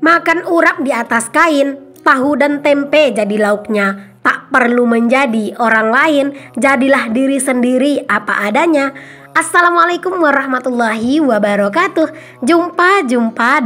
Makan urap di atas kain, tahu dan tempe jadi lauknya. Tak perlu menjadi orang lain, jadilah diri sendiri apa adanya. Assalamualaikum warahmatullahi wabarakatuh. Jumpa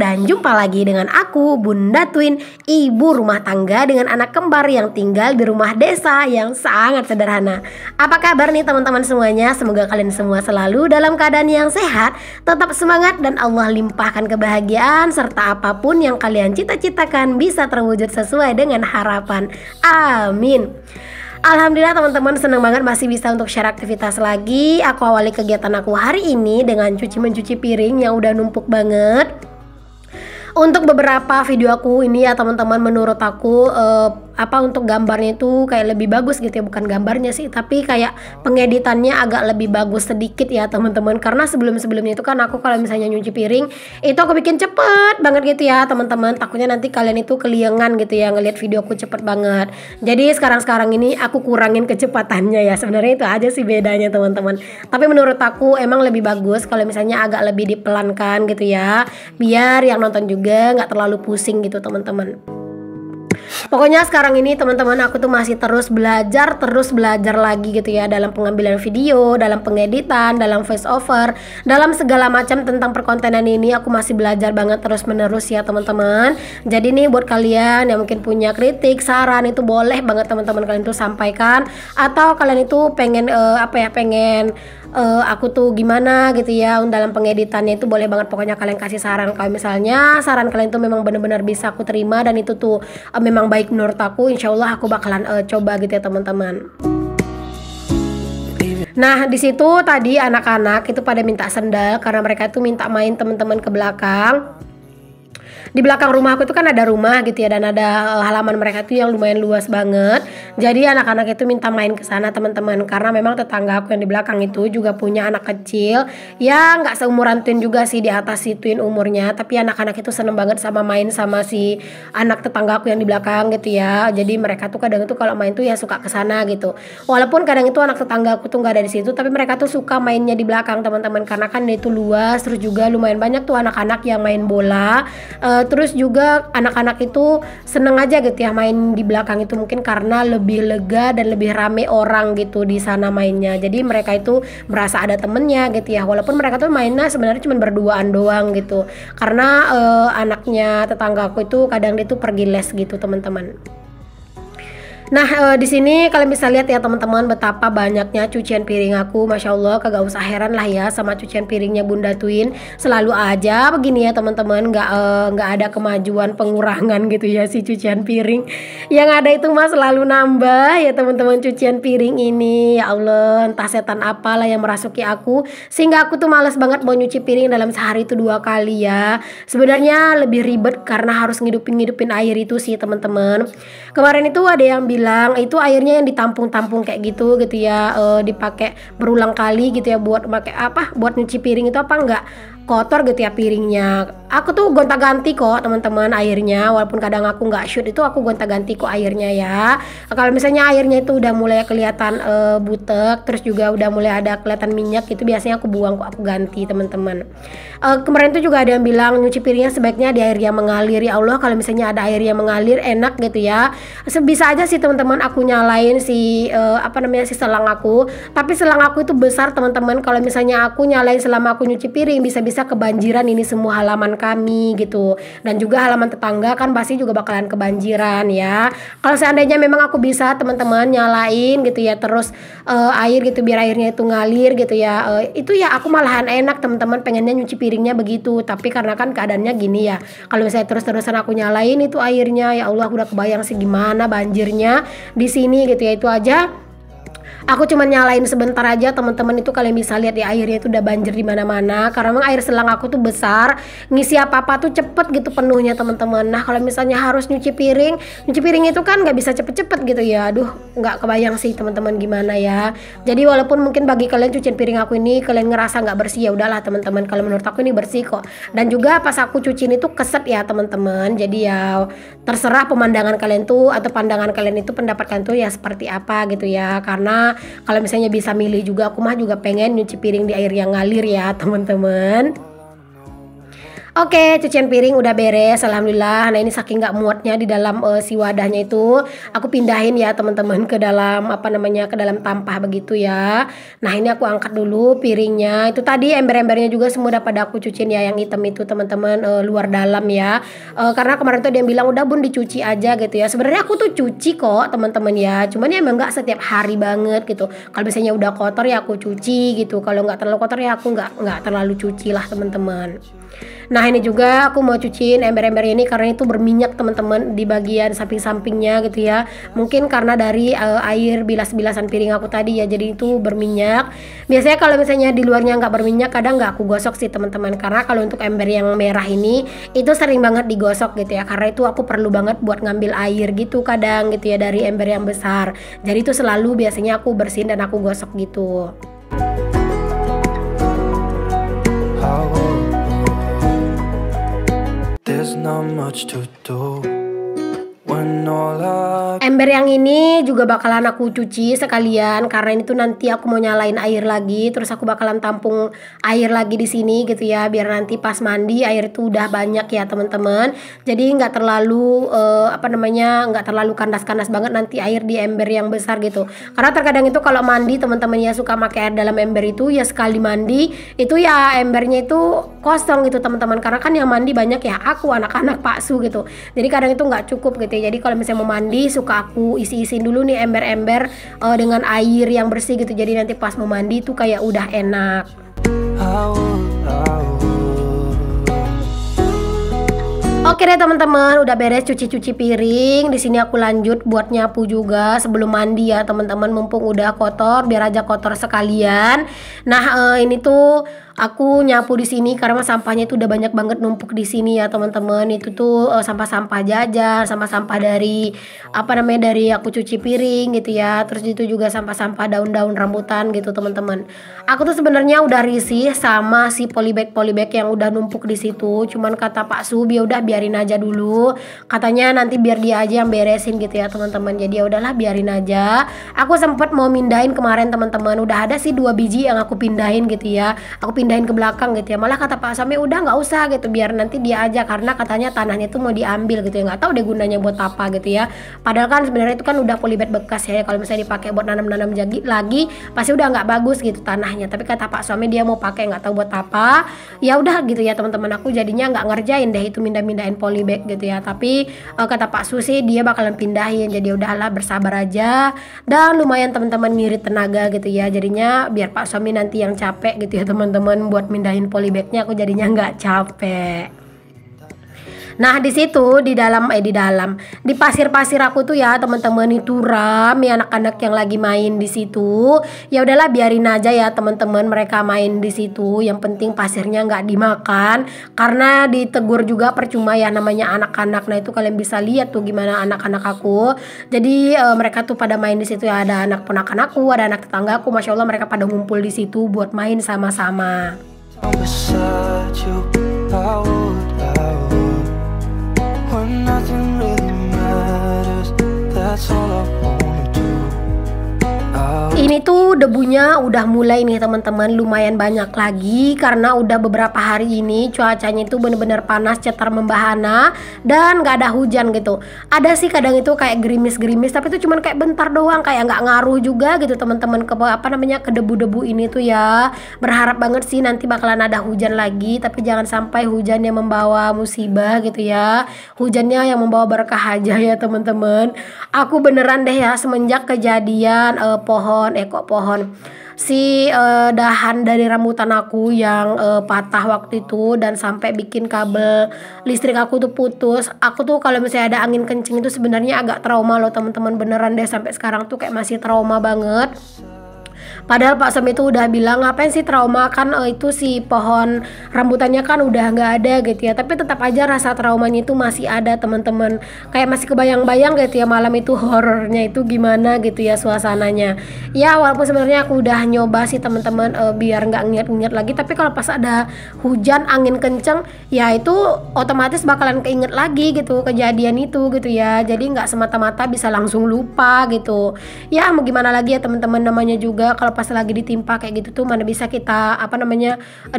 dan jumpa lagi dengan aku, Bunda Twin, ibu rumah tangga dengan anak kembar yang tinggal di rumah desa yang sangat sederhana. Apa kabar nih teman-teman semuanya? Semoga kalian semua selalu dalam keadaan yang sehat, tetap semangat dan Allah limpahkan kebahagiaan serta apapun yang kalian cita-citakan bisa terwujud sesuai dengan harapan. Amin. Alhamdulillah teman-teman, senang banget masih bisa untuk share aktivitas lagi. Aku awali kegiatan aku hari ini dengan mencuci piring yang udah numpuk banget. Untuk beberapa video aku ini ya teman-teman, menurut aku untuk gambarnya itu kayak lebih bagus gitu ya, bukan gambarnya sih, tapi kayak pengeditannya agak lebih bagus sedikit ya teman-teman. Karena sebelumnya itu kan aku kalau misalnya nyuci piring itu aku bikin cepet banget gitu ya teman-teman. Takutnya nanti kalian itu keliengan gitu ya ngelihat videoku cepet banget. Jadi sekarang ini aku kurangin kecepatannya ya. Sebenarnya itu aja sih bedanya teman-teman. Tapi menurut aku emang lebih bagus kalau misalnya agak lebih dipelankan gitu ya, biar yang nonton juga nggak terlalu pusing gitu teman-teman. Pokoknya sekarang ini teman-teman, aku tuh masih terus belajar lagi gitu ya, dalam pengambilan video, dalam pengeditan, dalam voice over, dalam segala macam tentang perkontenan ini aku masih belajar banget terus menerus ya teman-teman. Jadi nih buat kalian yang mungkin punya kritik, saran, itu boleh banget teman-teman kalian tuh sampaikan, atau kalian itu pengen aku tuh gimana gitu ya dalam pengeditannya, itu boleh banget. Pokoknya kalian kasih saran. Kalau misalnya saran kalian tuh memang benar-benar bisa aku terima dan itu tuh memang baik menurut aku, insya Allah aku bakalan coba gitu ya teman-teman. Nah di situ tadi anak-anak itu pada minta sendal karena mereka itu minta main teman-teman ke belakang. Di belakang rumah aku itu kan ada rumah gitu ya, dan ada halaman mereka itu yang lumayan luas banget. Jadi anak-anak itu minta main ke sana teman-teman, karena memang tetangga aku yang di belakang itu juga punya anak kecil ya, nggak seumuran Twin juga sih, di atas si Twin umurnya. Tapi anak-anak itu seneng banget sama main sama si anak tetangga aku yang di belakang gitu ya. Jadi mereka tuh kadang itu kalau main tuh ya suka ke sana gitu. Walaupun kadang itu anak tetangga aku tuh nggak ada di situ, tapi mereka tuh suka mainnya di belakang teman-teman, karena kan itu luas. Terus juga lumayan banyak tuh anak-anak yang main bola. Terus juga anak-anak itu seneng aja gitu ya main di belakang itu, mungkin karena lebih lega dan lebih rame orang gitu di sana mainnya. Jadi mereka itu merasa ada temennya gitu ya, walaupun mereka tuh mainnya sebenarnya cuma berduaan doang gitu, karena anaknya tetangga aku itu kadang dia tuh pergi les gitu teman-teman. Nah di sini kalian bisa lihat ya teman-teman betapa banyaknya cucian piring aku. Masya Allah, kagak usah heran lah ya sama cucian piringnya Bunda Twin. Selalu aja begini ya teman-teman, nggak ada kemajuan pengurangan gitu ya si cucian piring. Yang ada itu mah selalu nambah ya teman-teman cucian piring ini. Ya Allah, entah setan apalah yang merasuki aku sehingga aku tuh males banget mau nyuci piring dalam sehari itu 2 kali ya. Sebenarnya lebih ribet karena harus ngidupin air itu sih teman-teman. Kemarin itu ada yang bilang itu airnya yang ditampung-tampung kayak gitu ya, dipakai berulang kali gitu ya buat buat nyuci piring itu apa enggak kotor gitu ya piringnya. Aku tuh gonta-ganti kok teman-teman airnya, walaupun kadang aku nggak shoot itu aku gonta-ganti kok airnya ya. Kalau misalnya airnya itu udah mulai kelihatan butek, terus juga udah mulai ada kelihatan minyak itu biasanya aku buang kok, aku ganti teman-teman. Kemarin tuh juga ada yang bilang nyuci piringnya sebaiknya di air yang mengalir. Ya Allah, kalau misalnya ada air yang mengalir enak gitu ya. Bisa aja sih teman-teman aku nyalain si si selang aku, tapi selang aku itu besar teman-teman. Kalau misalnya aku nyalain selama aku nyuci piring bisa-bisa kebanjiran ini semua halaman kami gitu, dan juga halaman tetangga kan pasti juga bakalan kebanjiran ya. Kalau seandainya memang aku bisa teman-teman nyalain gitu ya terus air gitu biar airnya itu ngalir gitu ya, itu ya aku malahan enak teman-teman, pengennya nyuci piringnya begitu. Tapi karena kan keadaannya gini ya, kalau misalnya terus-terusan aku nyalain itu airnya, ya Allah udah kebayang sih gimana banjirnya di sini gitu ya. Itu aja aku cuma nyalain sebentar aja teman-teman, itu kalian bisa lihat ya airnya itu udah banjir di mana-mana karena memang air selang aku tuh besar, ngisi apa-apa tuh cepet gitu penuhnya teman-teman. Nah kalau misalnya harus nyuci piring itu kan nggak bisa cepet-cepet gitu ya. Aduh, nggak kebayang sih teman-teman gimana ya. Jadi walaupun mungkin bagi kalian cucian piring aku ini kalian ngerasa nggak bersih, ya udahlah teman-teman, kalau menurut aku ini bersih kok. Dan juga pas aku cuciin itu keset ya teman-teman. Jadi ya terserah pemandangan kalian tuh atau pandangan kalian itu, pendapat kalian tuh ya seperti apa gitu ya. Karena kalau misalnya bisa milih juga, aku mah juga pengen nyuci piring di air yang ngalir ya teman-teman. Oke, cucian piring udah beres, alhamdulillah. Nah ini saking nggak muatnya di dalam si wadahnya itu, aku pindahin ya teman-teman ke dalam ke dalam tampah begitu ya. Nah ini aku angkat dulu piringnya. Itu tadi ember-embernya juga semua udah pada aku cuciin ya, yang hitam itu teman-teman, luar dalam ya. Karena kemarin tuh dia bilang udah bun dicuci aja gitu ya. Sebenarnya aku tuh cuci kok teman-teman ya, cuman ya emang nggak setiap hari banget gitu. Kalau misalnya udah kotor ya aku cuci gitu. Kalau nggak terlalu kotor ya aku nggak terlalu cuci lah teman-teman. Nah ini juga aku mau cuciin ember-ember ini karena itu berminyak teman-teman di bagian samping-sampingnya gitu ya. Mungkin karena dari air bilas-bilasan piring aku tadi ya, jadi itu berminyak. Biasanya kalau misalnya di luarnya nggak berminyak kadang nggak aku gosok sih teman-teman, karena kalau untuk ember yang merah ini itu sering banget digosok gitu ya, karena itu aku perlu banget buat ngambil air gitu kadang gitu ya dari ember yang besar. Jadi itu selalu biasanya aku bersihin dan aku gosok gitu. There's not much to do when all I... Ember yang ini juga bakalan aku cuci sekalian karena ini tuh nanti aku mau nyalain air lagi, terus aku bakalan tampung air lagi di sini gitu ya, biar nanti pas mandi air itu udah banyak ya teman-teman. Jadi nggak terlalu nggak terlalu kandas-kandas banget nanti air di ember yang besar gitu. Karena terkadang itu kalau mandi teman-teman ya suka pakai air dalam ember itu ya, sekali mandi itu ya embernya itu kosong gitu teman-teman, karena kan yang mandi banyak ya aku, anak-anak, Pak Su gitu. Jadi kadang itu nggak cukup gitu ya. Jadi kalau misalnya mau mandi suka aku isi-isiin dulu nih ember-ember dengan air yang bersih gitu. Jadi nanti pas mau mandi tuh kayak udah enak. Oke deh teman-teman, udah beres cuci-cuci piring. Di sini aku lanjut buat nyapu juga sebelum mandi ya teman-teman, mumpung udah kotor biar aja kotor sekalian. Nah, ini tuh aku nyapu di sini karena sampahnya itu udah banyak banget numpuk di sini ya teman-teman. Itu tuh sampah-sampah jajan, sampah-sampah dari dari aku cuci piring gitu ya. Terus itu juga sampah-sampah daun-daun rambutan gitu teman-teman. Aku tuh sebenarnya udah risih sama si polybag yang udah numpuk di situ. Cuman kata Pak Sub ya udah biarin aja dulu. Katanya nanti biar dia aja yang beresin gitu ya teman-teman. Jadi ya udahlah biarin aja. Aku sempet mau mindahin kemarin teman-teman. Udah ada sih 2 biji yang aku pindahin gitu ya. Aku pindahin ke belakang gitu ya. Malah kata Pak Sami udah nggak usah gitu, biar nanti dia aja, karena katanya tanahnya itu mau diambil gitu ya. Nggak tahu deh gunanya buat apa gitu ya. Padahal kan sebenarnya itu kan udah polybag bekas ya. Kalau misalnya dipakai buat nanam-nanam lagi pasti udah nggak bagus gitu tanahnya. Tapi kata Pak Suami dia mau pakai, nggak tahu buat apa. Ya udah gitu ya teman-teman, aku jadinya nggak ngerjain deh itu mindahin polybag gitu ya. Tapi kata Pak Susi dia bakalan pindahin. Jadi udahlah bersabar aja. Dan lumayan teman-teman ngirit tenaga gitu ya. Jadinya biar Pak Suami nanti yang capek gitu ya teman-teman buat mindahin polybagnya, aku jadinya nggak capek. Nah di situ di pasir-pasir aku tuh ya teman-teman itu rame anak-anak yang lagi main di situ. Ya udahlah biarin aja ya teman-teman mereka main di situ. Yang penting pasirnya nggak dimakan, karena ditegur juga percuma ya, namanya anak-anak. Nah itu kalian bisa lihat tuh gimana anak-anak aku. Jadi mereka tuh pada main di situ ya, ada anak ponakan aku, ada anak tetanggaku. Masya Allah mereka pada ngumpul di situ buat main sama-sama. When nothing really matters, that's all I wanna do. Ini tuh debunya udah mulai nih teman-teman, lumayan banyak lagi karena udah beberapa hari ini cuacanya itu bener-bener panas cetar membahana dan gak ada hujan gitu. Ada sih kadang itu kayak gerimis-gerimis, tapi itu cuman kayak bentar doang, kayak nggak ngaruh juga gitu teman-teman ke ke debu-debu ini tuh ya. Berharap banget sih nanti bakalan ada hujan lagi, tapi jangan sampai hujan yang membawa musibah gitu ya. Hujannya yang membawa berkah aja ya teman-teman. Aku beneran deh ya semenjak kejadian pohon si dahan dari rambutan aku yang patah waktu itu dan sampai bikin kabel listrik aku tuh putus. Aku tuh kalau misalnya ada angin kencing itu sebenarnya agak trauma loh teman-teman, beneran deh sampai sekarang tuh kayak masih trauma banget. Padahal Pak Sam itu udah bilang ngapain sih trauma, kan itu si pohon rambutannya kan udah nggak ada gitu ya. Tapi tetap aja rasa traumanya itu masih ada teman-teman. Kayak masih kebayang-bayang gitu ya malam itu horornya itu gimana gitu ya suasananya. Ya walaupun sebenarnya aku udah nyoba sih teman-teman biar nggak inget-inget lagi. Tapi kalau pas ada hujan angin kenceng ya itu otomatis bakalan keinget lagi gitu kejadian itu gitu ya. Jadi nggak semata-mata bisa langsung lupa gitu. Ya mau gimana lagi ya teman-teman, namanya juga kalau pas lagi ditimpa kayak gitu tuh mana bisa kita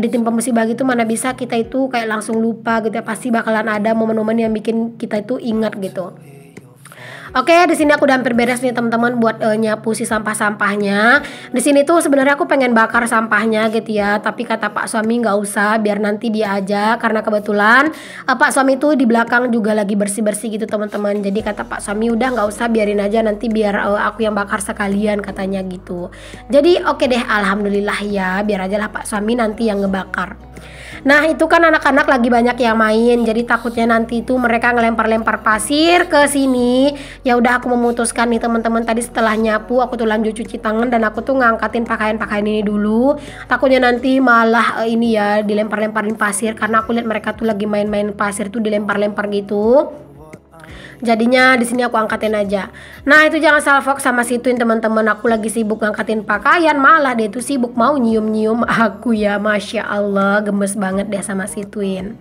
ditimpa musibah gitu, mana bisa kita itu kayak langsung lupa gitu ya. Pasti bakalan ada momen-momen yang bikin kita itu ingat gitu. Oke, di sini aku udah hampir beres nih teman-teman buat nyapu si sampah-sampahnya. Di sini tuh sebenarnya aku pengen bakar sampahnya gitu ya, tapi kata Pak suami nggak usah, biar nanti dia aja, karena kebetulan Pak suami tuh di belakang juga lagi bersih-bersih gitu teman-teman. Jadi kata Pak suami udah nggak usah, biarin aja nanti biar aku yang bakar sekalian katanya gitu. Jadi oke deh, alhamdulillah ya, biar aja lah Pak suami nanti yang ngebakar. Nah itu kan anak-anak lagi banyak yang main, jadi takutnya nanti itu mereka ngelempar-lempar pasir ke sini. Ya udah aku memutuskan nih teman-teman, tadi setelah nyapu aku tuh lanjut cuci tangan dan aku tuh ngangkatin pakaian-pakaian ini dulu. Takutnya nanti malah ini ya dilempar-lemparin pasir, karena aku lihat mereka tuh lagi main-main pasir tuh dilempar-lempar gitu. Jadinya di sini aku angkatin aja. Nah itu jangan salfok sama situin teman-teman, aku lagi sibuk ngangkatin pakaian, malah dia tuh sibuk mau nyium-nyium aku ya. Masya Allah, gemes banget deh sama situin.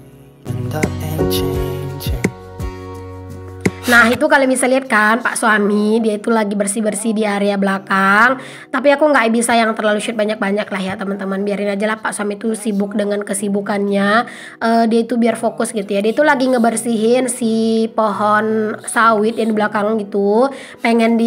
Nah itu kalian bisa lihat kan Pak suami dia itu lagi bersih-bersih di area belakang. Tapi aku nggak bisa yang terlalu shoot banyak-banyak lah ya teman-teman. Biarin aja lah Pak suami itu sibuk dengan kesibukannya. Dia itu biar fokus gitu ya. Dia itu lagi ngebersihin si pohon sawit yang di belakang gitu. Pengen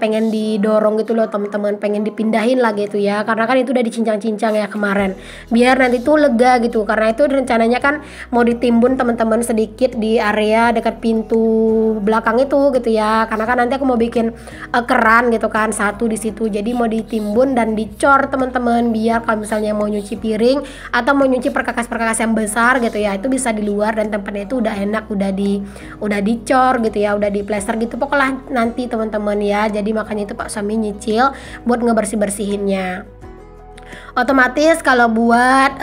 pengen didorong gitu loh teman-teman. Pengen dipindahin lah gitu ya. Karena kan itu udah dicincang-cincang ya kemarin. Biar nanti tuh lega gitu. Karena itu rencananya kan mau ditimbun teman-teman sedikit di area dekat pintu belakang itu gitu ya, karena kan nanti aku mau bikin keran gitu kan satu di situ, jadi mau ditimbun dan dicor teman-teman, biar kalau misalnya mau nyuci piring atau mau nyuci perkakas-perkakas yang besar gitu ya, itu bisa di luar dan tempatnya itu udah enak, udah dicor gitu ya, udah diplester gitu pokoknya nanti teman-teman ya. Jadi makanya itu Pak suami nyicil buat ngebersih-bersihinnya. Otomatis kalau buat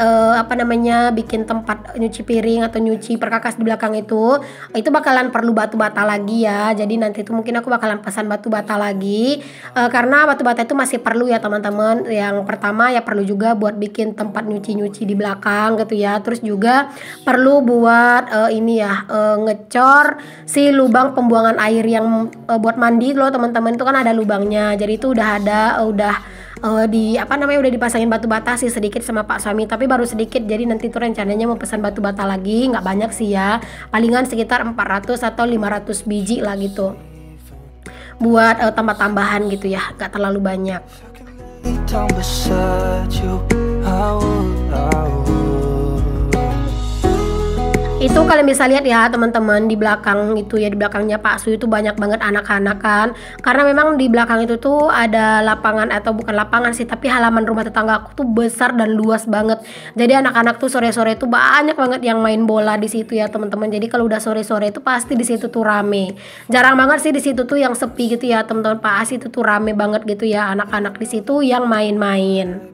bikin tempat nyuci piring atau nyuci perkakas di belakang itu bakalan perlu batu bata lagi ya. Jadi nanti itu mungkin aku bakalan pesan batu bata lagi, karena batu bata itu masih perlu ya teman-teman. Yang pertama ya perlu juga buat bikin tempat nyuci-nyuci di belakang gitu ya. Terus juga perlu buat ngecor si lubang pembuangan air yang buat mandi loh teman-teman, itu kan ada lubangnya. Jadi itu udah dipasangin batu bata sih sedikit sama Pak suami, tapi baru sedikit. Jadi nanti tuh rencananya mau pesan batu bata lagi, nggak banyak sih ya, palingan sekitar 400 atau 500 biji lah gitu buat tambah-tambahan gitu ya, nggak terlalu banyak. Itu kalian bisa lihat ya teman-teman, di belakang itu ya, di belakangnya Pak Su itu banyak banget anak-anak kan, karena memang di belakang itu tuh ada lapangan, atau bukan lapangan sih, tapi halaman rumah tetangga aku tuh besar dan luas banget. Jadi anak-anak tuh sore-sore tuh banyak banget yang main bola di situ ya teman-teman. Jadi kalau udah sore-sore itu pasti di situ tuh rame. Jarang banget sih di situ tuh yang sepi gitu ya teman-teman. Pak As itu tuh rame banget gitu ya, anak-anak di situ yang main-main.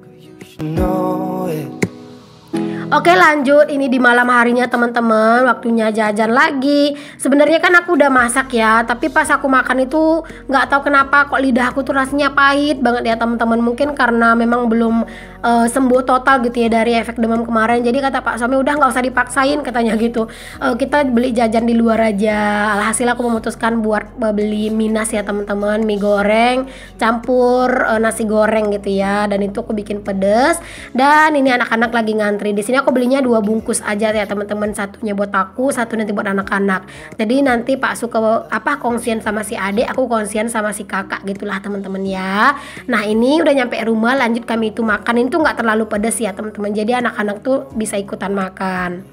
Oke lanjut, ini di malam harinya teman-teman, waktunya jajan lagi. Sebenarnya kan aku udah masak ya, tapi pas aku makan itu nggak tahu kenapa kok lidah aku tuh rasanya pahit banget ya teman-teman. Mungkin karena memang belum sembuh total gitu ya dari efek demam kemarin. Jadi kata Pak suami udah nggak usah dipaksain katanya gitu, kita beli jajan di luar aja. Alhasil aku memutuskan buat beli minas ya teman-teman, mie goreng campur nasi goreng gitu ya. Dan itu aku bikin pedes. Dan ini anak-anak lagi ngantri di sini. Aku belinya 2 bungkus aja ya teman-teman, satunya buat aku, satu nanti buat anak-anak. Jadi nanti Pak suka kongsian sama si adik, aku kongsian sama si kakak gitulah teman-teman ya. Nah ini udah nyampe rumah, lanjut kami itu makan. Ini tuh nggak terlalu pedas ya teman-teman, jadi anak-anak tuh bisa ikutan makan.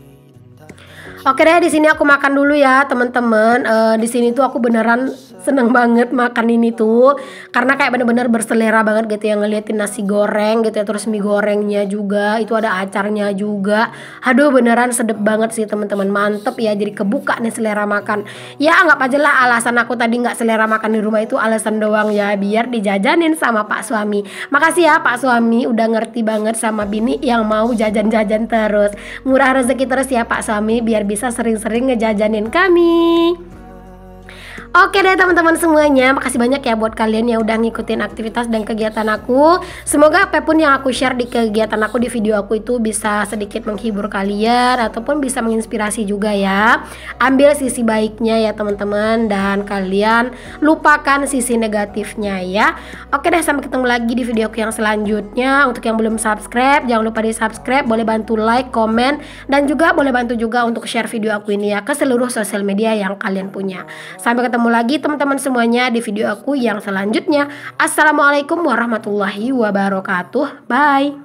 Oke deh, di sini aku makan dulu ya teman-teman. Di sini tuh aku beneran seneng banget makan ini tuh, karena kayak bener-bener berselera banget gitu ya, ngeliatin nasi goreng gitu ya, terus mie gorengnya juga, itu ada acarnya juga. Aduh beneran sedep banget sih teman-teman, mantep ya, jadi kebuka nih selera makan. Ya anggap aja lah alasan aku tadi nggak selera makan di rumah itu alasan doang ya, biar dijajanin sama Pak suami. Makasih ya Pak suami udah ngerti banget sama bini yang mau jajan-jajan terus. Murah rezeki terus ya Pak suami, biar bisa sering-sering ngejajanin kami. Oke deh teman-teman semuanya, makasih banyak ya buat kalian yang udah ngikutin aktivitas dan kegiatan aku. Semoga apapun yang aku share di kegiatan aku, di video aku itu bisa sedikit menghibur kalian ataupun bisa menginspirasi juga ya. Ambil sisi baiknya ya teman-teman, dan kalian lupakan sisi negatifnya ya. Oke deh, sampai ketemu lagi di video aku yang selanjutnya. Untuk yang belum subscribe, jangan lupa di subscribe, boleh bantu like, komen, dan juga boleh bantu juga untuk share video aku ini ya ke seluruh sosial media yang kalian punya. Sampai ketemu lagi teman-teman semuanya di video aku yang selanjutnya. Assalamualaikum warahmatullahi wabarakatuh. Bye.